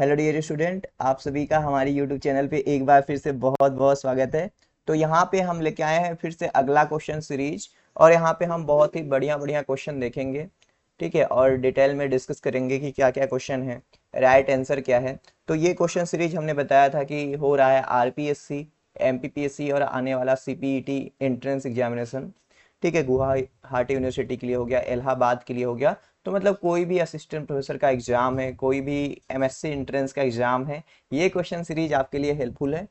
Hello dear student, आप सभी का हमारी यूट्यूब चैनल पे एक बार फिर से बहुत बहुत स्वागत है। तो यहाँ पे हम लेके आए हैं फिर से अगला क्वेश्चन सीरीज, और यहाँ पे हम बहुत ही बढ़िया बढ़िया क्वेश्चन देखेंगे। ठीक है, और डिटेल में डिस्कस करेंगे कि क्या क्या क्वेश्चन है, राइट आंसर क्या है। तो ये क्वेश्चन सीरीज हमने बताया था कि हो रहा है आरपीएससी, एमपीपीएससी और आने वाला सीपीईटी एंट्रेंस एग्जामिनेशन। ठीक है, गुवाहाटी यूनिवर्सिटी के लिए हो गया, इलाहाबाद के लिए हो गया। तो मतलब कोई भी असिस्टेंट प्रोफेसर का एग्जाम है, कोई भी एमएससी एंट्रेंस का एग्जाम है, ये क्वेश्चन सीरीज आपके लिए हेल्पफुल है।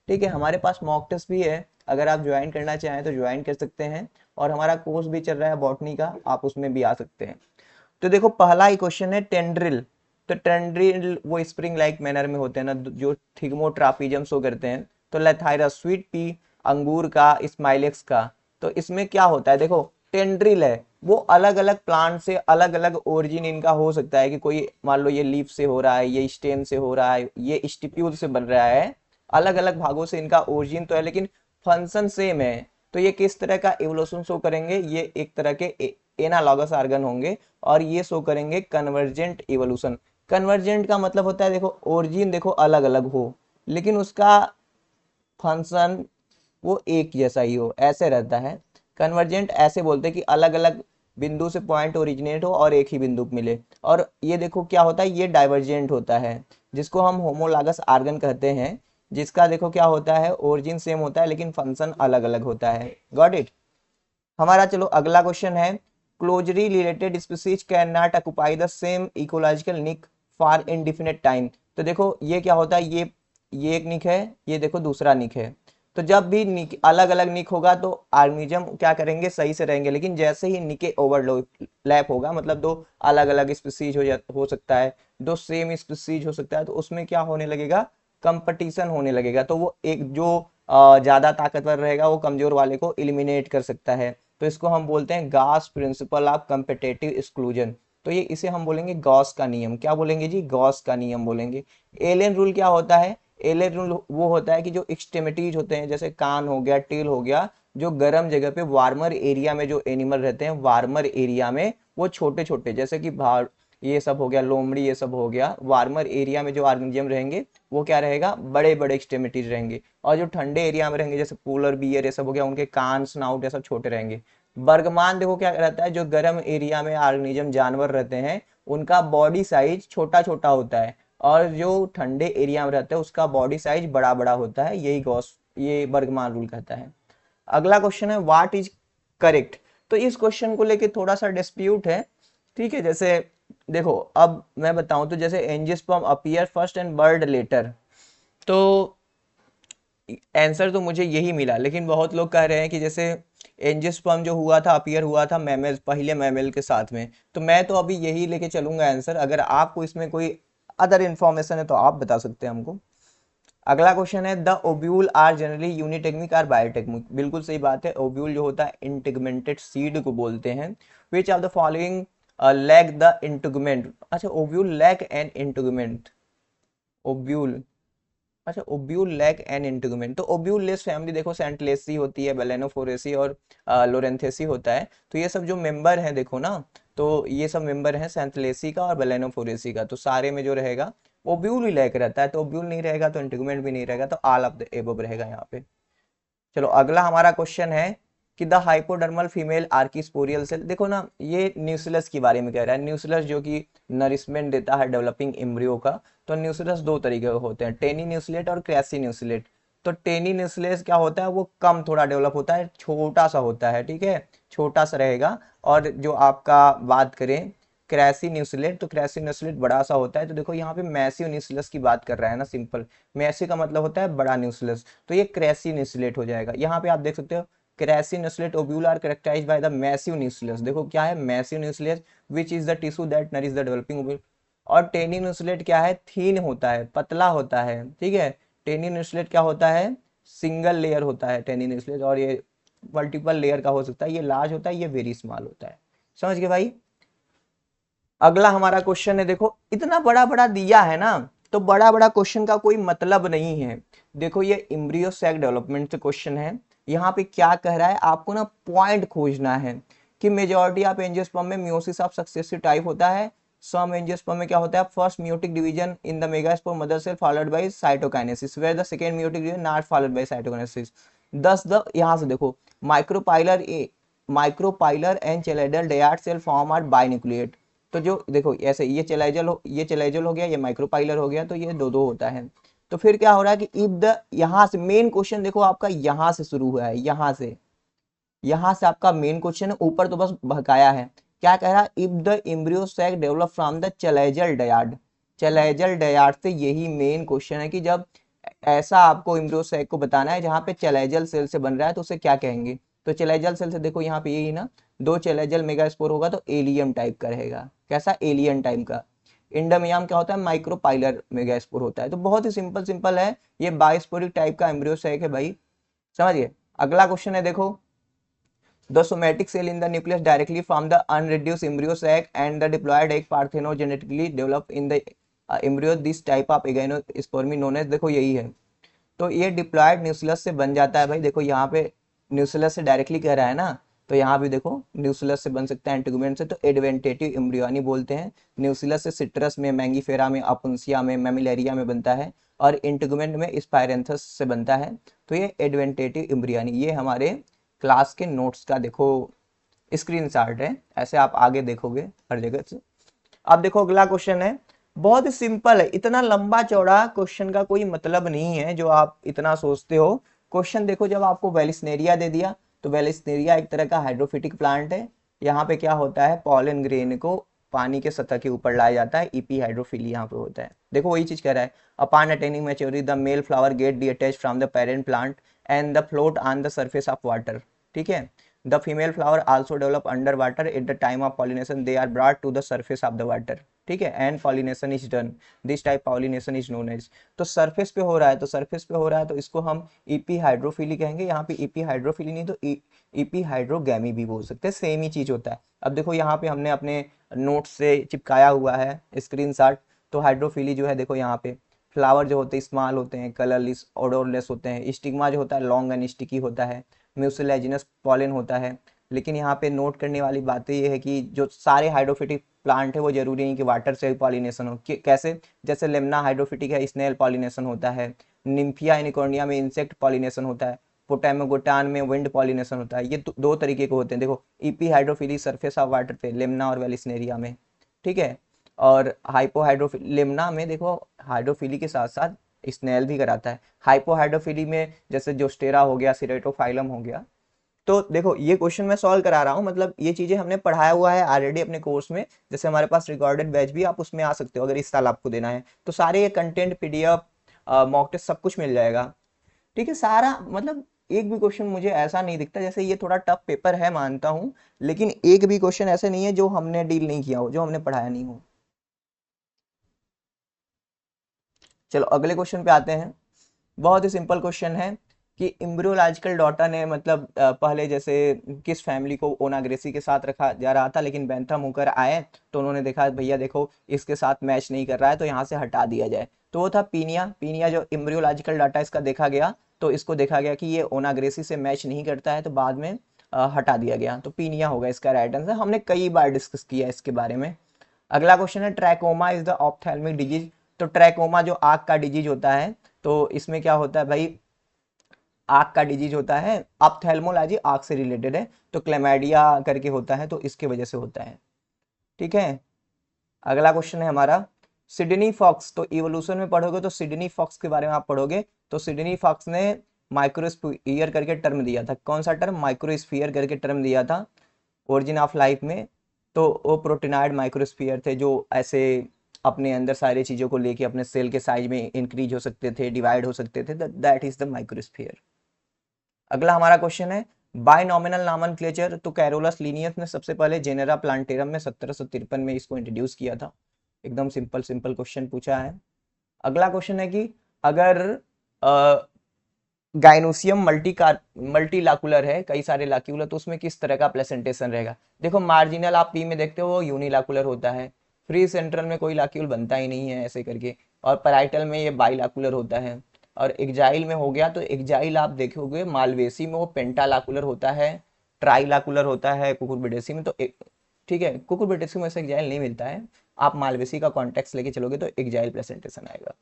ठीक है, हमारे पास मॉक टेस्ट भी है, अगर आप ज्वाइन करना चाहें तो ज्वाइन कर सकते हैं। और हमारा कोर्स भी चल रहा है बॉटनी का, आप उसमें भी आ सकते हैं। तो देखो, पहला ही क्वेश्चन है टेंड्रिल। तो टेंड्रिल वो स्प्रिंग लाइक मैनर में होते हैं ना, जो थिग्मोट्रापिजम शो करते हैं। तो लेथाइरस, स्वीट पी अंगूर का, स्माइलेक्स का। तो इसमें क्या होता है, देखो टेंड्रिल है, वो अलग अलग प्लांट से अलग अलग ओरिजिन इनका हो सकता है कि कोई मान लो ये लीफ से हो रहा है, ये स्टेम से हो रहा है, ये स्टिप्यूल से बन रहा है। अलग अलग भागों से इनका ओरिजिन तो है, लेकिन फंक्शन सेम है। तो ये किस तरह का इवोल्यूशन शो करेंगे, ये एक तरह के एनालॉगस ऑर्गन होंगे, और ये शो करेंगे कन्वर्जेंट इवोल्यूशन। कन्वर्जेंट का मतलब होता है, देखो ओरिजिन देखो अलग अलग हो, लेकिन उसका फंक्शन वो एक जैसा ही हो, ऐसे रहता है। कन्वर्जेंट ऐसे बोलते हैं कि अलग अलग बिंदु से पॉइंट ओरिजिनेट हो और एक ही बिंदु पे मिले। और ये देखो क्या होता है, ये डाइवर्जेंट होता है, जिसको हम होमोलागस आर्गन कहते हैं, जिसका देखो क्या होता है, ओरिजिन सेम होता है लेकिन फंक्शन अलग अलग होता है। Got it. हमारा चलो अगला क्वेश्चन है, closely related species can not occupy the same ecological niche for indefinite time. तो देखो ये क्या होता है, ये एक निक है, ये देखो दूसरा निक है। तो जब भी निक अलग अलग निक होगा तो ऑर्गेनिज्म क्या करेंगे, सही से रहेंगे। लेकिन जैसे ही निके ओवरलैप होगा, मतलब दो अलग अलग स्पीसीज हो सकता है, दो सेम स्पीसीज हो सकता है, तो उसमें क्या होने लगेगा, कंपटीशन होने लगेगा। तो वो एक जो ज्यादा ताकतवर रहेगा वो कमजोर वाले को इलिमिनेट कर सकता है। तो इसको हम बोलते हैं Gauss principle of competitive exclusion. तो ये इसे हम बोलेंगे गॉस का नियम। क्या बोलेंगे जी, गॉस का नियम बोलेंगे। एलियन रूल क्या होता है, एलियन रूल वो होता है कि जो एक्सट्रीमिटीज होते हैं, जैसे कान हो गया, टेल हो गया, जो गर्म जगह पे वार्मर एरिया में जो एनिमल रहते हैं, वार्मर एरिया में वो छोटे छोटे, जैसे कि भाड़, ये सब हो गया, लोमड़ी, ये सब हो गया, वार्मर एरिया में जो ऑर्गेनिज्म रहेंगे वो क्या रहेगा, बड़े बड़े एक्सट्रीमिटीज रहेंगे। और जो ठंडे एरिया में रहेंगे, जैसे पोलर बियर ये सब हो गया, उनके कान, स्नाउट ये सब छोटे रहेंगे। बर्गमान देखो क्या रहता है, जो गर्म एरिया में ऑर्गेनिज्म जानवर रहते हैं, उनका बॉडी साइज छोटा छोटा होता है, और जो ठंडे एरिया में रहता है उसका बॉडी साइज बड़ा बड़ा होता है। यही गॉस, ये बर्गमान रूल कहता है। अगला क्वेश्चन है, व्हाट इज करेक्ट। तो इस क्वेश्चन को लेके थोड़ा सा डिस्प्यूट है। ठीक है, जैसे देखो अब मैं बताऊं तो, जैसे angiosperm appear first and bird later. तो आंसर तो मुझे यही मिला, लेकिन बहुत लोग कह रहे हैं कि जैसे एंजियोस्पर्म जो हुआ था, अपीयर हुआ था मैमल, पहले मैमल के साथ में। तो मैं तो अभी यही लेके चलूंगा आंसर। अगर आपको इसमें कोई अदर इंफॉर्मेशन है तो आप बता सकते हैं हमको। अगला क्वेश्चन है, the ovule are generally unitegmic or bitegmic. बिल्कुल सही बात है, ओब्यूल जो होता है इंटेगमेंटेड सीड को बोलते हैं। Which of the following lack the integument. अच्छा, ovule lack an integument, ovule, अच्छा ओब्यूल लैक एन इंटीग्यूमेंट। तो ओब्यूलेस फैमिली देखो, सेंटलेसी होती है, बेलेनोफोरेसी और लोरेंथेसी होता है। तो ये सब जो मेंबर हैं देखो ना, तो ये सब मेंबर हैं सेंटलेसी का और बेलेनोफोरेसी का। तो सारे में जो रहेगा ओब्यूल ही लैक रहता है, तो ओब्यूल नहीं रहेगा तो इंटीग्यूमेंट भी नहीं रहेगा, तो ऑल ऑफ द एबव रहेगा यहाँ पे। चलो अगला हमारा क्वेश्चन है कि the hypodermal female archesporial cell. देखो ना, ये न्यूक्लियस के बारे में कह रहा है। न्यूक्लियस जो कि नरिशमेंट देता है डेवलपिंग एम्ब्रियो का। तो न्यूक्लियस दो तरीके के होते हैं, टेनी न्यूक्लियट और क्रैसी न्यूक्लियट। तो टेनी न्यूक्लियस क्या होता है, वो कम थोड़ा डेवलप होता है, छोटा सा होता है। ठीक है, छोटा सा रहेगा। और जो आपका बात करें क्रैसी न्यूक्लियट, तो क्रैसी न्यूक्लियट बड़ा सा होता है। तो देखो यहाँ पे मैसिव न्यूक्लियस की बात कर रहा है ना, सिंपल। मैसिव का मतलब होता है बड़ा न्यूक्लियस, तो ये क्रैसी न्यूक्लियट हो जाएगा। यहाँ पे आप देख सकते हो, crassinucellate ovule are characterized by the massive nucleus. देखो क्या है, massive nucleus which is the tissue that nourish the developing ovule. और टेनी न्यूक्लियट क्या है, थीन होता है, पतला होता है। ठीक है, टेनी न्यूक्लियट क्या होता है, सिंगल लेयर होता है टेनी न्यूक्लियट, और ये मल्टीपल लेयर का हो सकता है। ये लार्ज होता है, ये वेरी स्मॉल होता है। समझ गए भाई। अगला हमारा क्वेश्चन है, देखो इतना बड़ा बड़ा दिया है ना, तो बड़ा बड़ा क्वेश्चन का कोई मतलब नहीं है। देखो ये एम्ब्रियो सैक डेवलपमेंट से क्वेश्चन है। यहाँ पे क्या कह रहा है, आपको ना पॉइंट खोजना है कि मेजोरिटी ऑफ एंजियोस्पर्म में मियोसिस ऑफ सक्सेसिव टाइप होता है, सम एंजियोस्पर्म में क्या होता है, first meiotic division in the megaspore mother cell followed by cytokinesis, where the second meiotic division not followed by cytokinesis. Thus the यहाँ से देखो micropylar and chalazal dyad cell form are binucleate. तो जो देखो ऐसे ये चेलाइजल हो गया, ये माइक्रोपाइलर हो गया, तो ये दो दो होता है। तो फिर क्या हो रहा है कि इफ द, यहाँ से मेन क्वेश्चन देखो आपका यहाँ से शुरू हुआ है, यहाँ से आपका मेन क्वेश्चन है, ऊपर तो बस बहकाया है। क्या कह रहा है, if the embryo sac develop from the chalazal dyad, chalazal dyad से यही मेन क्वेश्चन है कि जब ऐसा आपको एम्ब्रियो सैक को बताना है जहाँ पे चेलाइजल सेल से बन रहा है तो उसे क्या कहेंगे। तो चेलाइजल सेल से देखो यहाँ पे यही ना, दो चेलाइजल मेगास्पोर होगा तो एलियम टाइप का रहेगा, कैसा, एलियन टाइप का। इंडोमियम क्या होता है, माइक्रोपाइलर मेगास्पोर होता है। तो बहुत ही सिंपल सिंपल है, ये बायोस्पोरिक टाइप का एम्ब्रियो सैक है भाई, समझिए। अगला क्वेश्चन है देखो, the somatic cell in the nucleus directly from the unreduced embryo sac and the diploid egg parthenogenetically develop in the embryo, this type of agenospermy known as, देखो यही है। तो ये डिप्लॉयड न्यूक्लियस से बन जाता है भाई, देखो यहाँ पे न्यूक्लियस से डायरेक्टली कह रहा है ना, तो यहाँ भी देखो न्यूक्लियस से बन सकता है इंटीग्यूमेंट से, तो एडवेंटेटिव एम्ब्रियोनी बोलते हैं। न्यूक्लियस से सिट्रस में, मैंगीफेरा में, अपुंसिया में, मैमिलेरिया में बनता है, और इंटीग्यूमेंट में स्पायरेंथस से बनता है। तो ये एडवेंटेटिव एम्ब्रियोनी, ये हमारे क्लास के नोट्स का देखो स्क्रीनशॉट है, ऐसे आप आगे देखोगे हर जगह से। अब देखो अगला क्वेश्चन है, बहुत ही सिंपल है, इतना लंबा चौड़ा क्वेश्चन का कोई मतलब नहीं है जो आप इतना सोचते हो। क्वेश्चन देखो, जब आपको वेलिस्नेरिया दे दिया, तो वेलिस्नेरिया एक तरह का हाइड्रोफिटिक प्लांट है। यहाँ पे क्या होता है, पॉलन ग्रेन को पानी के सतह के ऊपर लाया जाता है, ईपी हाइड्रोफिली यहाँ पे होता है। देखो वही चीज कह रहा है, upon attaining maturity the male flower get detached from the parent plant and the float on the surface of water, ठीक है। The female flower also develop under water, at the time of pollination they are brought to the surface of the water, ठीक है, and pollination is done, this type pollination is known as. तो surface पे हो रहा है, तो surface पे हो रहा है तो इसको हम ईपी हाइड्रोफिली कहेंगे। यहाँ पे ईपी हाइड्रोफिली नहीं तो ईपी हाइड्रोगैमी भी बोल सकते हैं, सेम ही चीज होता है। अब देखो यहाँ पे हमने अपने नोट से चिपकाया हुआ है स्क्रीनशॉट। तो हाइड्रोफिली जो है देखो यहाँ पे, फ्लावर जो होते हैं स्मॉल होते हैं, कलरलेस ओडोरलेस होते हैं, स्टिग्मा जो होता है लॉन्ग एंड स्टिकी होता है, म्यूसिलेजिनस पॉलन होता है। लेकिन यहाँ पे नोट करने वाली बात ये है कि जो सारे हाइड्रोफिटिक प्लांट है वो जरूरी नहीं कि वाटर से पॉलिनेशन हो, कैसे, जैसे लेमना हाइड्रोफिटिक है, स्नेल पॉलिनेशन होता है, निम्फिया यूनिकॉर्निया में इंसेक्ट पॉलिनेशन होता है, पोटामोगोटान में विंड पॉलिनेशन होता है। ये दो तरीके के होते हैं, देखो EP hydrophily surface of water पे लेमना और वेलिस्नेरिया में, ठीक है। और हाइपोहाइड्रोफिली लेमना में देखो हाइड्रोफिली के साथ साथ स्नेल भी कराता है। हाइपोहाइड्रोफिली में जैसे जोस्टेरा हो गया, सिरेटोफाइलम हो गया। तो देखो ये क्वेश्चन मैं सॉल्व करा रहा हूँ, मतलब ये चीजें हमने पढ़ाया हुआ है ऑलरेडी अपने कोर्स में। जैसे हमारे पास रिकॉर्डेड बैच भी, आप उसमें आ सकते हो अगर इस साल आपको देना है। तो सारे ये कंटेंट पीडीएफ मॉक टेस्ट सब कुछ मिल जाएगा, ठीक है सारा। मतलब एक भी क्वेश्चन मुझे ऐसा नहीं दिखता, जैसे ये थोड़ा टफ पेपर है मानता हूँ, लेकिन एक भी क्वेश्चन ऐसे नहीं है जो हमने डील नहीं किया हो, जो हमने पढ़ाया नहीं हो। चलो अगले क्वेश्चन पे आते हैं। बहुत ही सिंपल क्वेश्चन है कि एम्ब्रियोलॉजिकल डाटा ने, मतलब पहले जैसे किस फैमिली को ओनाग्रेसी के साथ रखा जा रहा था, लेकिन बैंथम होकर आए तो उन्होंने देखा भैया देखो इसके साथ मैच नहीं कर रहा है तो यहाँ से हटा दिया जाए। तो वो था पीनिया। पीनिया जो एम्ब्रियोलॉजिकल डाटा इसका देखा गया, तो इसको देखा गया कि ये ओनाग्रेसी से मैच नहीं करता है, तो बाद में हटा दिया गया। तो पीनिया होगा इसका राइट आंसर, हमने कई बार डिस्कस किया इसके बारे में। अगला क्वेश्चन है, trachoma is the ophthalmic disease. तो ट्रैकोमा जो आँख का डिजीज होता है, तो इसमें क्या होता है भाई, आँख का डिजीज होता है, ऑप्थेल्मोलॉजी आँख से रिलेटेड है, तो क्लेमाइडिया करके होता है, तो इसके वजह से होता है, ठीक है। अगला क्वेश्चन है हमारा, सिडनी फॉक्स। तो इवोल्यूशन में पढ़ोगे तो सिडनी फॉक्स के बारे में आप पढ़ोगे। तो सिडनी फॉक्स ने माइक्रोस्फीयर करके टर्म दिया था, कौन सा टर्म, माइक्रोस्फीयर करके टर्म दिया था ओरिजिन ऑफ लाइफ में। तो वो प्रोटीनाइड माइक्रोस्फीयर थे जो ऐसे अपने अंदर सारी चीजों को लेके अपने सेल के साइज में इंक्रीज हो सकते थे, डिवाइड हो सकते थे, दैट इज द माइक्रोस्फीयर। अगला हमारा क्वेश्चन है, बायनॉमिनल नॉमेनक्लेचर। तो कैरोलस लीनियस ने सबसे पहले जेनेरा प्लांटेरम में 1753 में इसको इंट्रोड्यूस किया था। एकदम सिंपल सिंपल क्वेश्चन पूछा है। अगला क्वेश्चन है कि अगर गाइनोसियम मल्टीलाकुलर है, कई सारे लाक्यूलर, तो उसमें किस तरह का प्लेसेंटेशन रहेगा। देखो मार्जिनल आप पी में देखते हो वो यूनिलाकुलर होता है, फ्री सेंट्रल में कोई लाक्यूल बनता ही नहीं है ऐसे करके, और पैराइटल में ये बाइलाकुलर होता है। और एक्जाइल में हो गया, तो एक्जाइल आप देखोगे मालवेसी में वो पेंटालाकुलर होता है, ट्राइलाकुलर होता है कुकुरबिटेसी में। तो ठीक है, कुकुरबिटेसी में ऐसे एक्जाइल नहीं मिलता है, आप मालवेसी का कॉन्टेक्स्ट लेके चलोगे तो एक्जाइल प्रेजेंटेशन आएगा।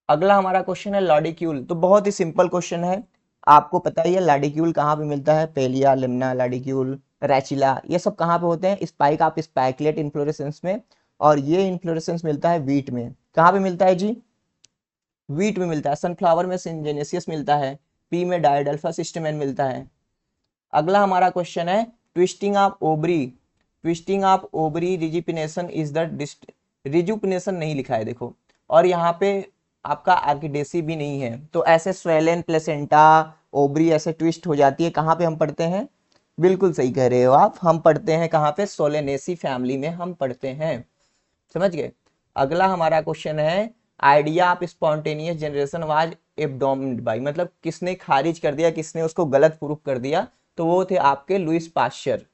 अगला हमारा क्वेश्चन है लॉडिक्यूल। तो बहुत ही सिंपल क्वेश्चन है, आपको पता ही है लॉडिक्यूल कहाँ पे मिलता है, पेलिया, लिम्ना, लॉडिक्यूल, रैचिला, ये सब कहाँ पे होते हैं, स्पाइक आप स्पाइकलेट इन्फ्लोरेसेंस में, और ये इन्फ्लोरेसेंस मिलता है वीट में। कहाँ पे मिलता है जी, वीट में मिलता है। सनफ्लावर में सिंजेनेसियस मिलता है, पी में डायोडल्फा सिस्टमैन मिलता है। अगला हमारा क्वेश्चन है twisting of ovary. Twisting of ovary resupination is the, resupination नहीं लिखा है देखो, और यहाँ पे आपका आर्किडेसी भी नहीं है, तो ऐसे स्वेलन, प्लेसेंटा, ओवरी ऐसे ट्विस्ट हो जाती है। कहाँ पे हम पढ़ते हैं, बिल्कुल सही कह रहे हो आप, हम पढ़ते हैं कहाँ पे, सोलेनेसी फैमिली में हम पढ़ते हैं। समझ गए। अगला हमारा क्वेश्चन है idea of spontaneous generation was abandoned by, मतलब किसने खारिज कर दिया, किसने उसको गलत प्रूफ कर दिया, तो वो थे आपके लुइस पाश्चर।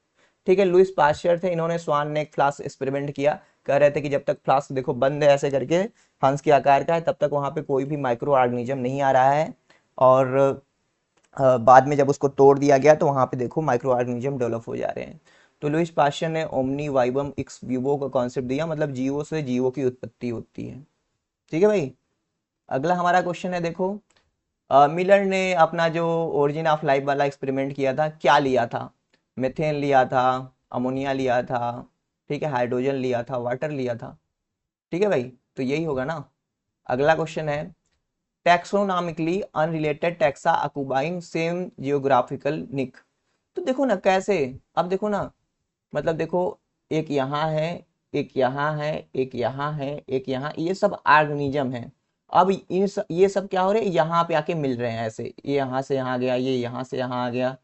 ठीक है, लुइस पाश्चर थे, इन्होंने स्वान ने एक फ्लास्क एक्सपेरिमेंट किया, कह रहे थे कि जब तक फ्लास्क देखो बंद है ऐसे करके हंस के आकार का है, तब तक वहां पे कोई भी माइक्रो ऑर्गेनिज्म नहीं आ रहा है, और बाद में जब उसको तोड़ दिया गया तो वहां पे देखो माइक्रो ऑर्गेनिज्म डेवलप हो जा रहे हैं। तो लुइस पाश्चर ने ओमनी वाइबम एक्स विवो का कॉन्सेप्ट दिया, मतलब जीवो से जीवो की उत्पत्ति होती है। ठीक है भाई। अगला हमारा क्वेश्चन है देखो, मिलर ने अपना जो ओरिजिन ऑफ लाइफ वाला एक्सपेरिमेंट किया था, क्या लिया था, मेथेन लिया था, अमोनिया लिया था, ठीक है, हाइड्रोजन लिया था, वाटर लिया था। ठीक है भाई, तो यही होगा ना। अगला क्वेश्चन है टैक्सोनॉमिकली अनरिलेटेड टैक्सा अकुबाइंग सेम जियोग्राफिकल निक। तो देखो ना कैसे, अब देखो ना, मतलब देखो एक यहाँ है, एक यहाँ है, एक यहाँ है, एक यहाँ, ये सब ऑर्गेनिज्म है। अब ये सब क्या हो रहे हैं, यहाँ पे आके मिल रहे हैं ऐसे, ये यहाँ से यहाँ गया, ये यहाँ से यहाँ आ गया,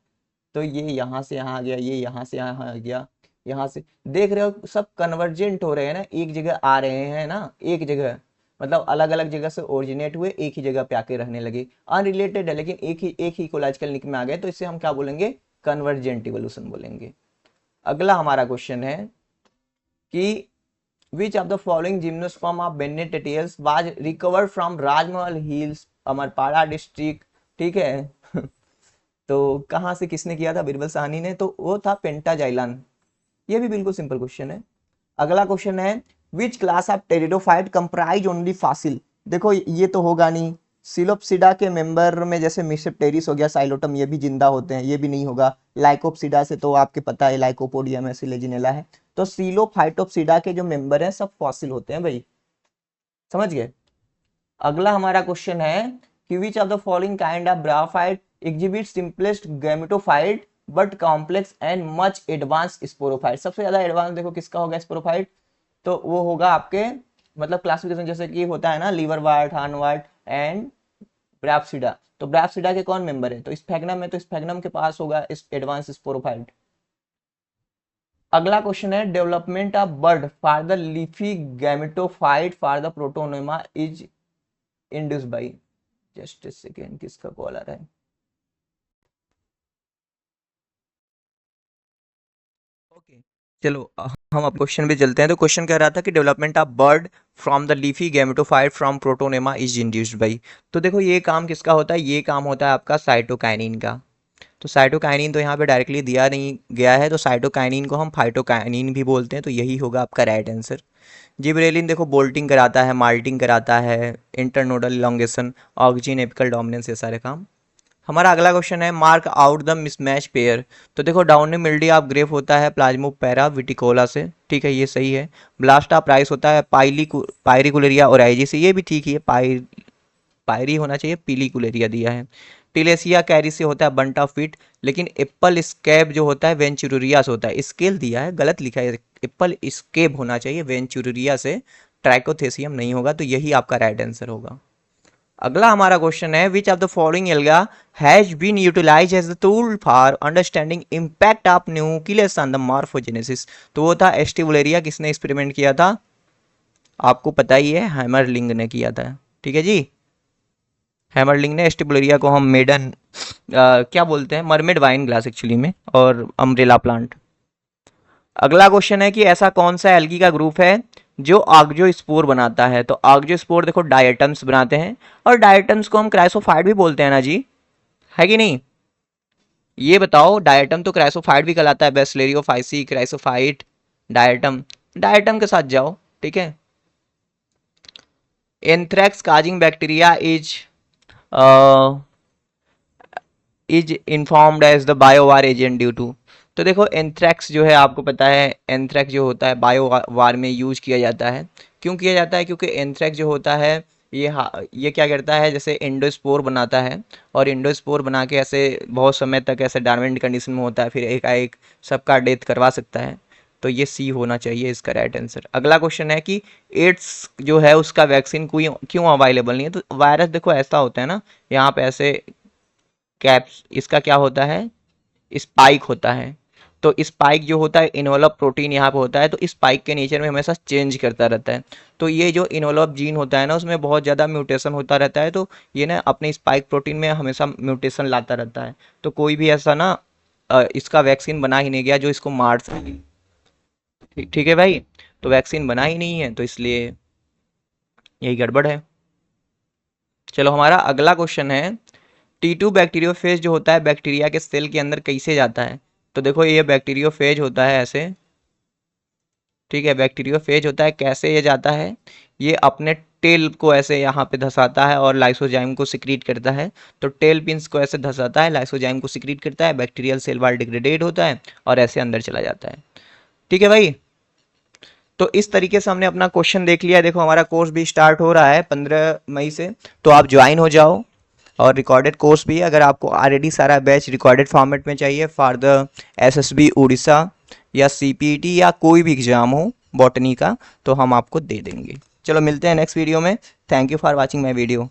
तो ये यहाँ से यहाँ आ गया, ये यहाँ से यहाँ आ गया, यहाँ से देख रहे हो सब कन्वर्जेंट हो रहे हैं ना, एक जगह आ रहे हैं ना, एक जगह, मतलब अलग अलग जगह से ओरिजिनेट हुए, एक ही जगह पे आके रहने लगे। अनरिलेटेड है लेकिन एक ही इकोलॉजिकल निक में आ गए, तो इसे हम क्या बोलेंगे, कन्वर्जेंट इवोल्यूशन बोलेंगे। अगला हमारा क्वेश्चन है कि which of the following gymnosperm of bennettitales was recovered from Rajmahal hills, Amarpara district. ठीक है तो कहाँ से किसने किया था, बिरबल साहनी ने, तो वो था पेंटाजाइलान। ये भी बिल्कुल सिंपल क्वेश्चन है। अगला क्वेश्चन है which class of pteridophyte comprise only Faasil. देखो ये तो होगा नहीं, सिलोप्सिडा के मेंबर में जैसे मिसेप्टेरिस हो गया, साइलोटम, ये भी जिंदा होते हैं, ये भी नहीं होगा। लाइकोप्सिडा से तो आपके पता है लाइकोपोडियम एसिलेजिनेला है, तो सिलोफाइटोप्सिडा के जो मेंबर हैं सब फॉसिल होते हैं भाई। समझ गए। अगला हमारा क्वेश्चन है कि which of the following kind of bryophyte exhibit simplest gametophyte but complex and much advance sporophyte. सबसे ज्यादा एडवांस देखो किसका होगा स्पोरोफाइट, तो वो होगा आपके, मतलब क्लासिफिकेशन जैसे कि होता है ना liverwort, hornwort and bryopsida, तो ब्रायोप्सिडा के कौन मेंबर है, तो स्फेग्नम है, तो स्फेग्नम के पास होगा इस एडवांस स्पोरोफाइट। अगला क्वेश्चन है development of bud for the leafy gametophyte for the protonema is induce by, just a second किसका कॉल आ रहा है। ओके चलो हम अब क्वेश्चन पे चलते हैं। तो क्वेश्चन कह रहा था कि development of bird from the leafy gametophyte from protonema is induced by. तो देखो ये काम किसका होता है, ये काम होता है आपका साइटोकाइनिन का। तो साइटोकाइनिन तो यहाँ पे डायरेक्टली दिया नहीं गया है, तो साइटोकाइनिन को हम फाइटोकाइनिन भी बोलते हैं, तो यही होगा आपका राइट आंसर। जिबरेलिन देखो बोल्टिंग कराता है, माल्टिंग कराता है, internodal elongation, oxygen apical dominance, ये सारे काम। हमारा अगला क्वेश्चन है mark out the mismatch pair. तो देखो डाउनी मिल्डी ऑफ ग्रेफ होता है प्लाज्मोपैरा विटिकोला से, ठीक है ये सही है। ब्लास्ट ऑफ राइस होता है पायरिकुलेरिया ओराइजी से, ये भी ठीक है, पायरी होना चाहिए, पीलीकुलेरिया दिया है। टिलेसिया कैरी से होता है बंट ऑफ फिट, लेकिन एप्पल स्कैब जो होता है वेंचुरिया से होता है, स्केल दिया है गलत लिखा है, एप्पल स्केब होना चाहिए, वेंचुरिया से ट्राइकोथेसियम नहीं होगा, तो यही आपका राइट आंसर होगा। अगला हमारा क्वेश्चन है which of the following alga has been utilise as the tool for understanding impact of nucleus on the morphogenesis. तो वो था एस्टिबुलेरिया, किसने एक्सपेरिमेंट किया था, आपको पता ही है, हैमरलिंग ने किया था। ठीक है जी, हैमरलिंग ने एस्टिबुलेरिया को हम मेडन क्या बोलते हैं, मरमेड वाइन ग्लास एक्चुअली में, और अम्ब्रेला प्लांट। अगला क्वेश्चन है कि ऐसा कौन सा एल्गी का ग्रुप है जो आग्जोस्पोर बनाता है। तो आग्जोस्पोर देखो डायटम्स बनाते हैं, और डायटम्स को हम क्राइसोफाइट भी बोलते हैं ना जी, है कि नहीं, ये बताओ, डायटम तो क्राइसोफाइट भी कहलाता है, बेसलेरियोफाइसी, क्राइसोफाइट, डायटम, डायटम के साथ जाओ, ठीक है। Anthrax causing bacteria is informed as the biowar agent due to. तो देखो एंथ्रेक्स जो है, आपको पता है एंथ्रेक्स जो होता है बायोवार में यूज किया जाता है। क्यों किया जाता है? क्योंकि एंथ्रेक्स जो होता है ये क्या करता है, जैसे इंडोस्पोर बनाता है, और इंडोस्पोर बना के ऐसे बहुत समय तक ऐसे डॉर्मेंट कंडीशन में होता है, फिर एकाएक सबका डेथ करवा सकता है। तो ये सी होना चाहिए इसका राइट आंसर। अगला क्वेश्चन है कि एड्स जो है उसका वैक्सीन क्यों क्यों अवेलेबल नहीं है? तो वायरस देखो ऐसा होता है ना, यहाँ पे ऐसे कैप्स, इसका क्या होता है, स्पाइक होता है। तो स्पाइक जो होता है इनवॉल्व प्रोटीन यहाँ पे होता है, तो स्पाइक के नेचर में हमेशा चेंज करता रहता है। तो ये जो इनवॉल्व जीन होता है ना, उसमें बहुत ज़्यादा म्यूटेशन होता रहता है, तो ये ना अपने स्पाइक प्रोटीन में हमेशा म्यूटेशन लाता रहता है। तो कोई भी ऐसा ना इसका वैक्सीन बना ही नहीं गया जो इसको मार सके। ठीक है भाई, तो वैक्सीन बना ही नहीं है, तो इसलिए यही गड़बड़ है। चलो हमारा अगला क्वेश्चन है, T2 बैक्टीरियोफेज जो होता है बैक्टीरिया के सेल के अंदर कैसे जाता है? तो देखो ये बैक्टीरियोफेज होता है ऐसे, ठीक है, बैक्टीरियोफेज होता है, कैसे ये जाता है, ये अपने टेल को ऐसे यहाँ पे धसाता है और लाइसोजाइम को सिक्रीट करता है। तो टेल पिंस को ऐसे धसाता है, लाइसोजाइम को सिक्रीट करता है, बैक्टीरियल सेल वाल डिग्रेडेड होता है और ऐसे अंदर चला जाता है। ठीक है भाई, तो इस तरीके से हमने अपना क्वेश्चन देख लिया। देखो हमारा कोर्स भी स्टार्ट हो रहा है 15 मई से, तो आप ज्वाइन हो जाओ। और रिकॉर्डेड कोर्स भी है, अगर आपको ऑलरेडी सारा बैच रिकॉर्डेड फॉर्मेट में चाहिए फॉर द एसएसबी उड़ीसा या सीपीटी या कोई भी एग्जाम हो बॉटनी का, तो हम आपको दे देंगे। चलो मिलते हैं नेक्स्ट वीडियो में। Thank you for watching my video.